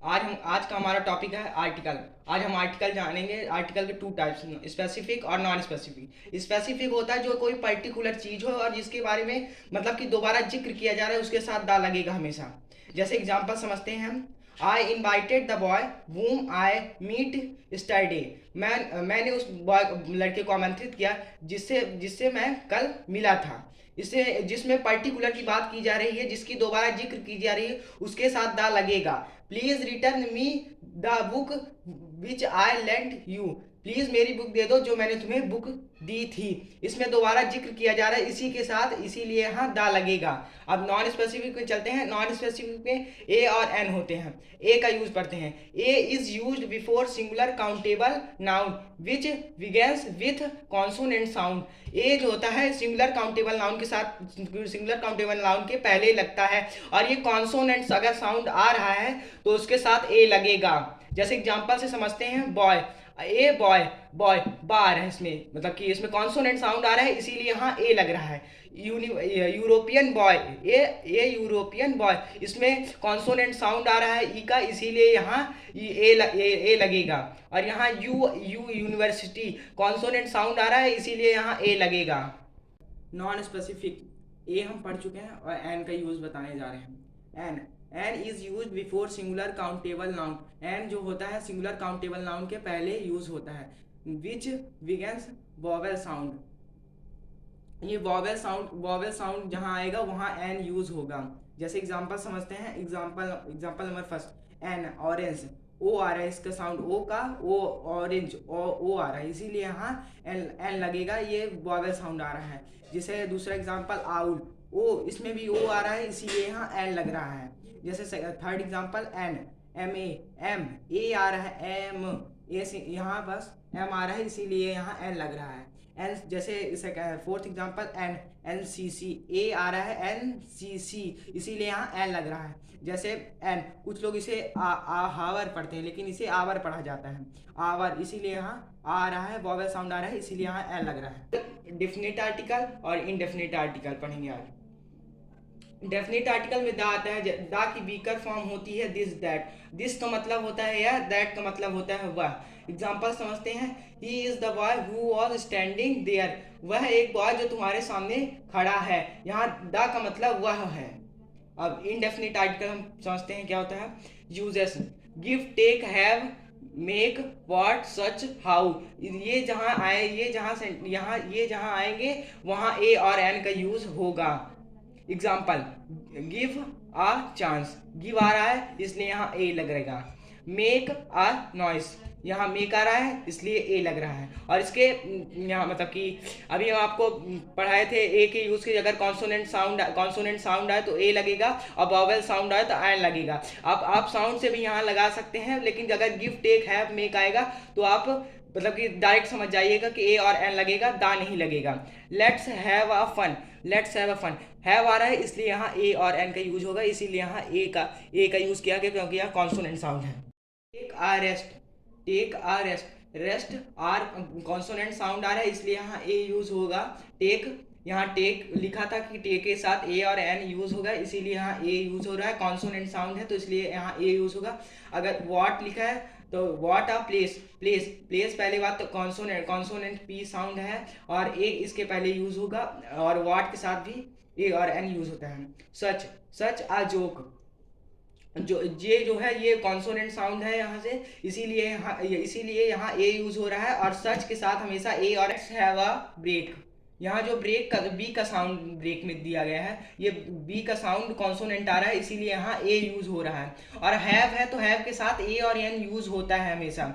आज का हमारा टॉपिक है आर्टिकल। आज हम आर्टिकल जानेंगे। आर्टिकल के टू टाइप्स, स्पेसिफिक और नॉन स्पेसिफिक। स्पेसिफिक होता है जो कोई पर्टिकुलर चीज हो और जिसके बारे में मतलब कि दोबारा जिक्र किया जा रहा है, उसके साथ दा लगेगा हमेशा। जैसे एग्जांपल समझते हैं हम। I invited the boy whom I meet yesterday. मैंने उस बॉय लड़के को आमंत्रित किया जिससे जिससे मैं कल मिला था। इससे जिसमें पर्टिकुलर की बात की जा रही है, जिसकी दोबारा जिक्र की जा रही है, उसके साथ दा लगेगा। Please return me the book which I lent you. Please मेरी बुक दे दो जो मैंने तुम्हें बुक दी थी। इसमें दोबारा जिक्र किया जा रहा है इसी के साथ, इसीलिए यहाँ दा लगेगा। अब नॉन स्पेसिफिक में चलते हैं। नॉन स्पेसिफिक में ए और एन होते हैं। ए का यूज पढ़ते हैं। A is used before singular countable noun which begins with consonant sound. A जो होता है सिंगुलर काउंटेबल नाउन के साथ, सिंगुलर काउंटेबल नाउन के पहले लगता है और ये कॉन्सोनेंट्स अगर साउंड आ रहा है तो उसके साथ ए लगेगा। जैसे एग्जांपल से समझते हैं। बॉय, ए बॉय, बॉय बार है इसमें, मतलब कि इसमें कॉन्सोनेंट साउंड आ रहा है इसीलिए यहाँ ए लग रहा है। यूरोपियन बॉय, ए यूरोपियन बॉय, इसमें कॉन्सोनेंट साउंड आ रहा है ई का, इसीलिए यहाँ ए लगेगा। और यहाँ यू यूनिवर्सिटी, कॉन्सोनेंट साउंड आ रहा है इसीलिए यहाँ ए लगेगा। नॉन स्पेसिफिक, ए हम पढ़ चुके हैं और एन का यूज बताने जा रहे हैं। An, an is use before singular countable noun. An जो होता है सिंगुलर काउंटेबल नाउन के पहले यूज होता है। विच बिगेंस वॉवेल साउंड, ये वॉवेल साउंड जहाँ आएगा वहाँ एन यूज होगा। जैसे एग्जांपल समझते हैं। Example number first. An orange, O आ रहा है इसका साउंड, ओ का ओ, ऑरेंज ओ आ रहा है इसीलिए यहाँ एन लगेगा, ये वॉवेल साउंड आ रहा है। जैसे दूसरा एग्जांपल आउल, ओ इसमें भी ओ आ रहा है इसीलिए यहाँ एन लग रहा है। जैसे third example an, M A आ रहा है, एम ए से यहाँ बस एम आ रहा है इसीलिए यहाँ एन लग रहा है। एन जैसे fourth example an, N C C, A आ रहा है एन सी सी इसीलिए यहाँ एन लग रहा है। जैसे एन, कुछ लोग इसे हावर पढ़ते हैं लेकिन इसे आवर पढ़ा जाता है, आवर, इसीलिए यहाँ आ रहा है, वॉवेल साउंड आ रहा है इसीलिए यहाँ एन लग रहा है। डेफिनेट आर्टिकल और इनडेफिनेट आर्टिकल पढ़ेंगे आज। डेफिनेट आर्टिकल में दा आता है। दा की वीकर फॉर्म होती है दिस दैट। दिस का मतलब होता है यह, दैट का मतलब होता है वह। एग्जांपल समझते हैं। He is the boy who was standing there. वह एक बॉय जो तुम्हारे सामने खड़ा है। यहाँ दा का मतलब वह है। अब इनडेफिनिट आर्टिकल हम समझते हैं क्या होता है। Uses, give, take, have, make, what, such, how. ये जहाँ आए, ये जहाँ आएंगे वहाँ ए और एन का यूज होगा। Example, give a chance, give आ रहा है इसलिए यहाँ ए लग रहेगा। मेक अ नॉइस, यहाँ मेक आ रहा है इसलिए ए लग रहा है। और इसके यहाँ मतलब कि अभी हम आपको पढ़ाए थे ए के यूज के, अगर कॉन्सोनेंट साउंड आए तो ए लगेगा और वॉवेल साउंड आए तो एन लगेगा। आप साउंड से भी यहाँ लगा सकते हैं, लेकिन अगर गिव, टेक, हैव, मेक आएगा तो आप मतलब कि डायरेक्ट समझ जाइएगा कि ए और एन लगेगा, दा नहीं लगेगा। Let's have a fun, let's have a fun, have आ रहा है इसलिए यहाँ ए और एन का यूज होगा, इसीलिए यहाँ ए का यूज किया गया क्योंकि यहाँ कॉन्सोनेंट साउंड है। Take a rest, take a rest, rest R consonant sound आ रहा है इसलिए यहाँ ए यूज होगा। टेक, यहाँ टेक लिखा था कि टेक के साथ ए और एन यूज होगा इसीलिए यहाँ ए यूज हो रहा है। कॉन्सोनेंट साउंड है तो इसलिए यहाँ ए यूज होगा। अगर वॉट लिखा है तो वॉट आ प्लेस, प्लेस पहले बात तो कॉन्सोनेंट पी साउंड है और ए इसके पहले यूज होगा और वॉट के साथ भी ए और एन यूज होता है। सच, सच आ जोक, जो है ये कॉन्सोनेंट साउंड है यहाँ से इसीलिए यहाँ ए यूज हो रहा है और सच के साथ हमेशा ए और हैव अ ब्रेक। यहाँ जो ब्रेक का बी का साउंड ब्रेक में दिया गया है, ये बी का साउंड कॉन्सोनेंट आ रहा है इसीलिए यहाँ ए यूज हो रहा है। और हैव है तो हैव के साथ ए और एन यूज होता है हमेशा।